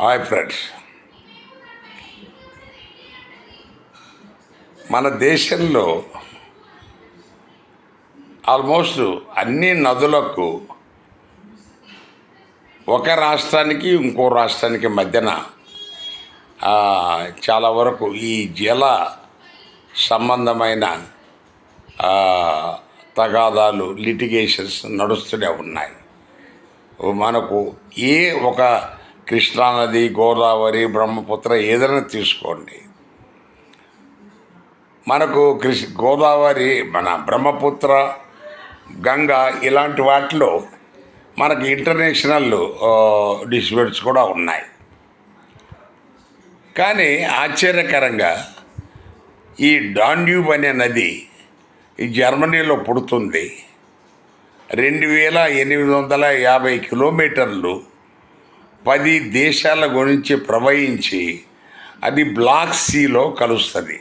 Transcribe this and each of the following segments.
Hi friends, మన దేశంలో almost అన్ని నదులకు ఒక రాష్ట్రానికి ఇంకో రాష్ట్రానికి మధ్యన చాలా వరకు ఈ జల సంబంధమైన తగాదాలు, లిటిగేషన్స్ నడుస్తూనే ఉన్నాయి. మనకు ఏ ఒక కృష్ణానది, గోదావరి, బ్రహ్మపుత్ర ఏదైనా తీసుకోండి, మనకు గోదావరి, మన బ్రహ్మపుత్ర, గంగా ఇలాంటి వాటిలో మనకి ఇంటర్నేషనల్ డిస్ప్యూట్స్ కూడా ఉన్నాయి. కానీ ఆశ్చర్యకరంగా ఈ డాన్యూబ్ అనే నది ఈ జర్మనీలో పుడుతుంది. 2850 కిలోమీటర్లు 10 దేశాల గురించి ప్రవహించి అది బ్లాక్ సీలో కలుస్తుంది.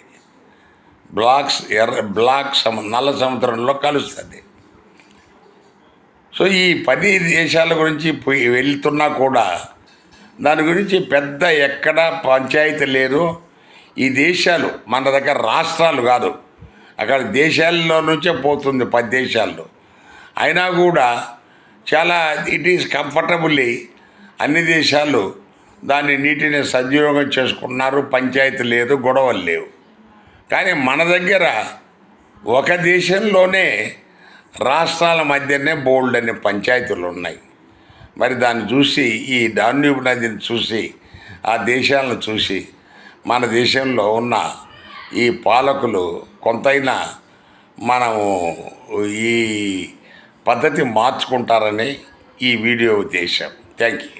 నల్ల సముద్రంలో కలుస్తుంది. సో ఈ 10 దేశాల గురించి వెళ్తున్నా కూడా దాని గురించి పెద్ద ఎక్కడ పంచాయతీ లేదు. ఈ దేశాలు మన దగ్గర రాష్ట్రాలు కాదు, అక్కడ దేశాల్లో నుంచే పోతుంది 10 దేశాల్లో. అయినా కూడా చాలా ఇట్ ఈస్ కంఫర్టబుల్లీ అన్ని దేశాలు దాన్ని నీటిని సద్వినియోగం చేసుకున్నారు. పంచాయతీ లేదు, గొడవలు లేవు. కానీ మన దగ్గర ఒక దేశంలోనే రాష్ట్రాల మధ్యనే బోల్డ్ అనే పంచాయతీలు ఉన్నాయి. మరి దాన్ని చూసి, ఈ డాన్యూబ్ నదిని చూసి, ఆ దేశాలను చూసి మన దేశంలో ఉన్న ఈ పాలకులు కొంతైనా మనము ఈ పద్ధతి మార్చుకుంటారని ఈ వీడియో ఉద్దేశం. Thank you.